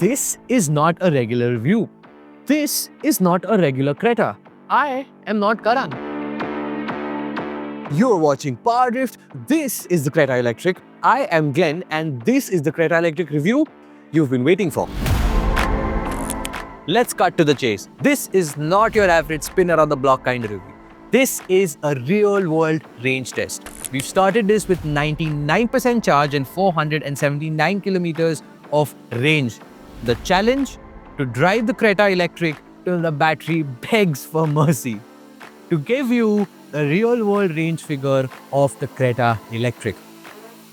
This is not a regular review. This is not a regular Creta. I am not Karan. You're watching PowerDrift. This is the Creta Electric. I am Glen, and this is the Creta Electric review you've been waiting for. Let's cut to the chase. This is not your average spin around the block kind of review. This is a real-world range test. We've started this with 99% charge and 479 kilometers of range. The challenge? To drive the Creta Electric till the battery begs for mercy. To give you a real-world range figure of the Creta Electric.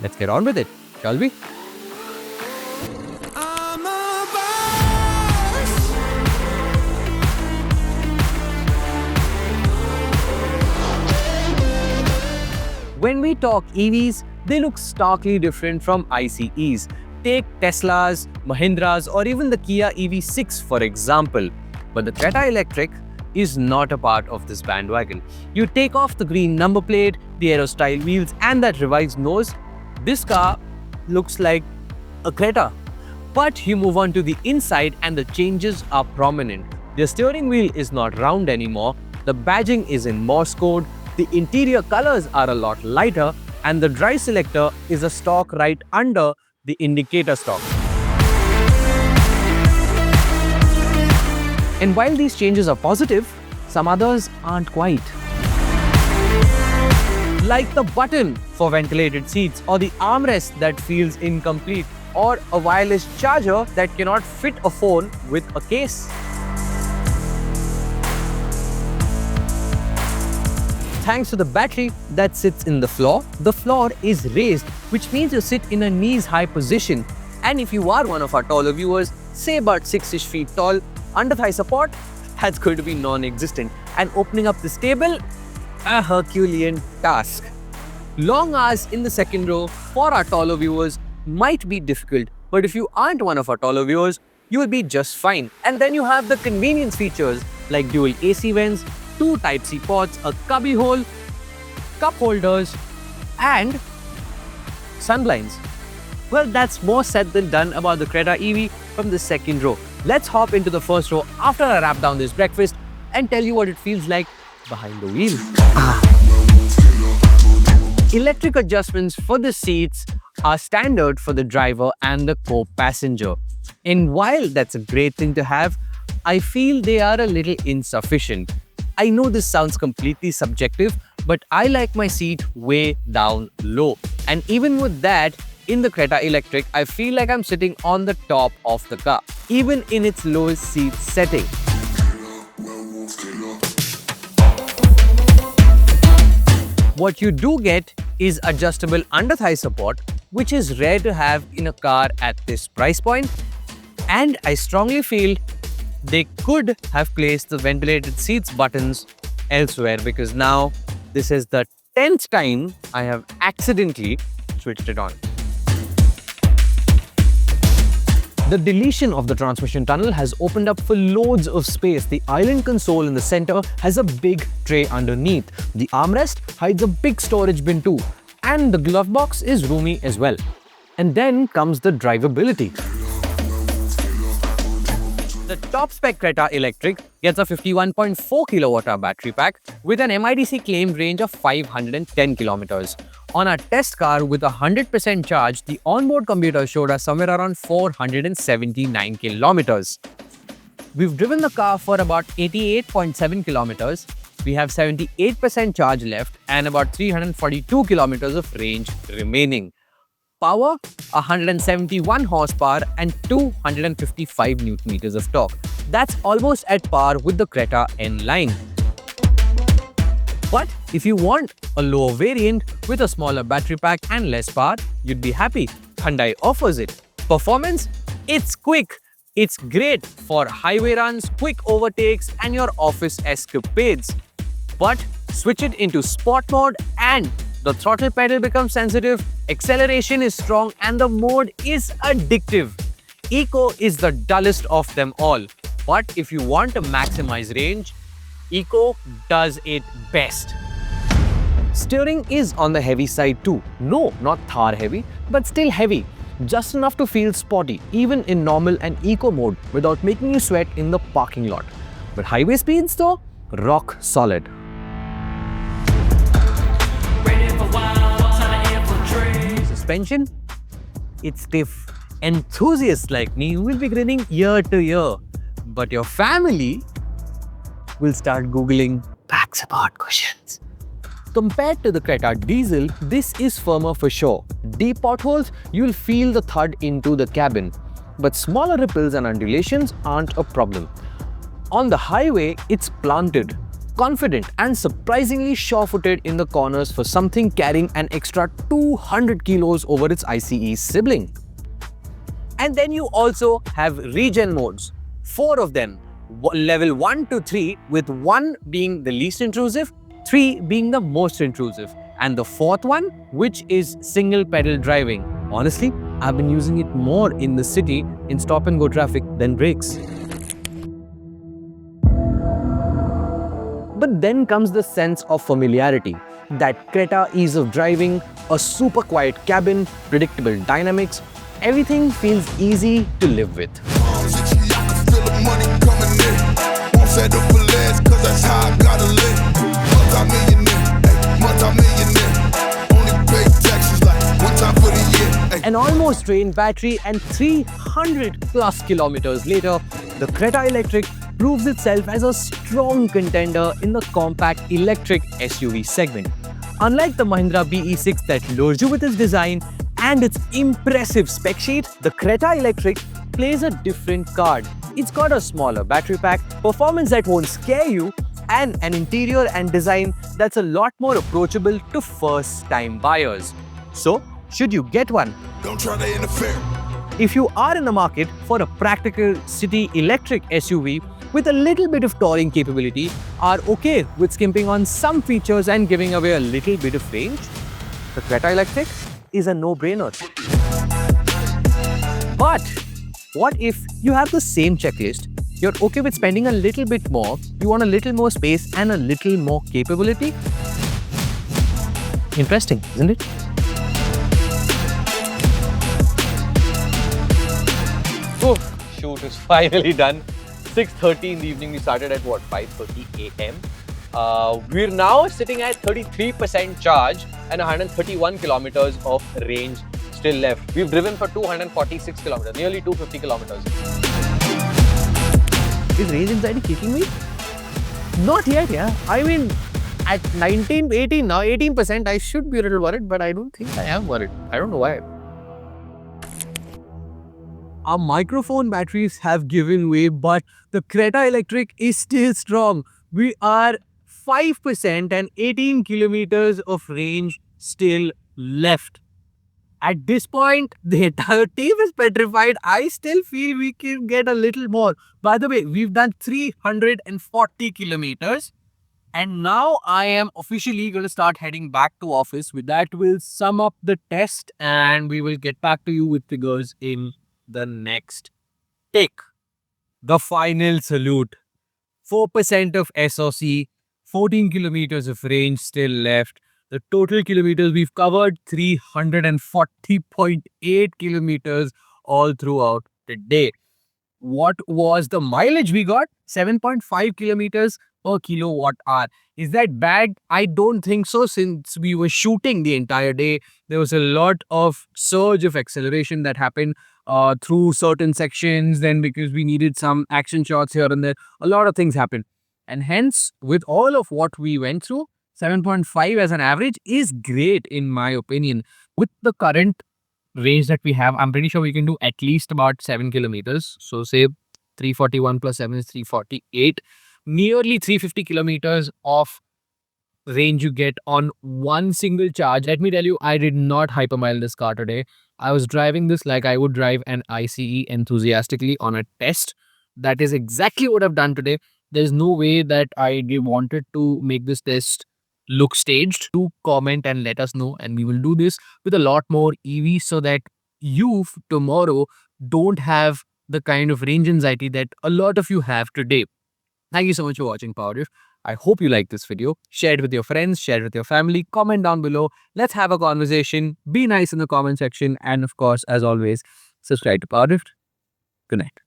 Let's get on with it, shall we? When we talk EVs, they look starkly different from ICEs. Take Teslas, Mahindras, or even the Kia EV6 for example. But the Creta Electric is not a part of this bandwagon. You take off the green number plate, the aero-style wheels, and that revised nose, this car looks like a Creta. But you move on to the inside and the changes are prominent. The steering wheel is not round anymore, the badging is in Morse code, the interior colors are a lot lighter, and the drive selector is a stalk right under the indicator stalk. And while these changes are positive, some others aren't quite. Like the button for ventilated seats, or the armrest that feels incomplete, or a wireless charger that cannot fit a phone with a case. Thanks to the battery that sits in the floor is raised, which means you sit in a knees-high position. And if you are one of our taller viewers, say about 6-ish feet tall, under-thigh support, that's going to be non-existent. And opening up this table, a Herculean task. Long hours in the second row for our taller viewers might be difficult, but if you aren't one of our taller viewers, you will be just fine. And then you have the convenience features like dual AC vents, 2 Type-C ports, a cubby hole, cup holders, and sunblinds. Well, that's more said than done about the Creta EV from the second row. Let's hop into the first row after I wrap down this breakfast and tell you what it feels like behind the wheel. Electric adjustments for the seats are standard for the driver and the co-passenger. And while that's a great thing to have, I feel they are a little insufficient. I know this sounds completely subjective, but I like my seat way down low. And even with that, in the Creta Electric, I feel like I'm sitting on the top of the car, even in its lowest seat setting. What you do get is adjustable under-thigh support, which is rare to have in a car at this price point. And I strongly feel they could have placed the ventilated seats buttons elsewhere, because now this is the 10th time I have accidentally switched it on. The deletion of the transmission tunnel has opened up for loads of space. The island console in the center has a big tray underneath. The armrest hides a big storage bin too. And the glove box is roomy as well. And then comes the drivability. The top-spec Creta Electric gets a 51.4 kWh battery pack with an MIDC claimed range of 510 kilometers. On our test car with 100% charge, the onboard computer showed us somewhere around 479 kilometers. We've driven the car for about 88.7 kilometers. We have 78% charge left and about 342 kilometers of range remaining. Power, 171 horsepower and 255 Nm of torque. That's almost at par with the Creta N-Line. But if you want a lower variant with a smaller battery pack and less power, you'd be happy. Hyundai offers it. Performance? It's quick. It's great for highway runs, quick overtakes, and your office escapades. But switch it into sport mode and the throttle pedal becomes sensitive, acceleration is strong, and the mode is addictive. Eco is the dullest of them all. But if you want to maximize range, Eco does it best. Steering is on the heavy side too. No, not Thar heavy, but still heavy. just enough to feel sporty even in normal and eco mode without making you sweat in the parking lot. But highway speeds though, rock solid. Suspension, it's stiff. Enthusiasts like me will be grinning ear to ear, but your family will start googling back support cushions. Compared to the Creta diesel, this is firmer for sure. Deep potholes, you'll feel the thud into the cabin, but smaller ripples and undulations aren't a problem. On the highway, it's planted, confident and surprisingly sure-footed in the corners for something carrying an extra 200 kilos over its ICE sibling. And then you also have regen modes, 4 of them, level 1 to 3, with 1 being the least intrusive, 3 being the most intrusive, and the 4th one, which is single pedal driving. Honestly, I've been using it more in the city in stop and go traffic than brakes. But then comes the sense of familiarity. That Creta ease of driving, a super quiet cabin, predictable dynamics, everything feels easy to live with. An almost drained battery and 300 plus kilometers later, the Creta Electric proves itself as a strong contender in the compact electric SUV segment. Unlike the Mahindra BE6 that lures you with its design and its impressive spec sheet, the Creta Electric plays a different card. It's got a smaller battery pack, performance that won't scare you, and an interior and design that's a lot more approachable to first-time buyers. So, should you get one? Don't try to interfere. If you are in the market for a practical city electric SUV with a little bit of touring capability, are okay with skimping on some features and giving away a little bit of range, the Creta Electric is a no-brainer. But what if you have the same checklist, you're okay with spending a little bit more, you want a little more space and a little more capability? Interesting, isn't it? Oh, shoot, it's finally done. 6:30 in the evening, we started at what, 5:30 a.m. We're now sitting at 33% charge and 131 kilometers of range still left. We've driven for 246 kilometers, nearly 250 kilometers. Is range anxiety kicking me? Not yet, yeah. I mean, at 18%, I should be a little worried, but I don't think I am worried. I don't know why. Our microphone batteries have given way, but the Creta Electric is still strong. We are 5% and 18 kilometers of range still left. At this point, the entire team is petrified. I still feel we can get a little more. By the way, we've done 340 kilometers. And now I am officially going to start heading back to office. With that, we'll sum up the test and we will get back to you with figures in the next take. The final salute. 4% of SOC, 14 kilometers of range still left. The total kilometers we've covered, 340.8 kilometers all throughout the day. What was the mileage we got? 7.5 kilometers per kilowatt hour. Is that bad? I don't think so, since we were shooting the entire day. There was a lot of surge of acceleration that happened through certain sections. Then because we needed some action shots here and there, a lot of things happened. And hence, with all of what we went through, 7.5 as an average is great in my opinion. With the current range that we have, I'm pretty sure we can do at least about 7 kilometers. So say 341 plus 7 is 348. Nearly 350 kilometers of range you get on one single charge. Let me tell you, I did not hypermile this car today. I was driving this like I would drive an ICE enthusiastically on a test. That is exactly what I've done today. There's no way that I wanted to make this test look staged. Do comment and let us know, and we will do this with a lot more EVs so that you tomorrow don't have the kind of range anxiety that a lot of you have today. Thank you so much for watching PowerDrift. I hope you like this video. Share it with your friends, share it with your family, comment down below. Let's have a conversation. Be nice in the comment section. And of course, as always, subscribe to PowerDrift. Good night.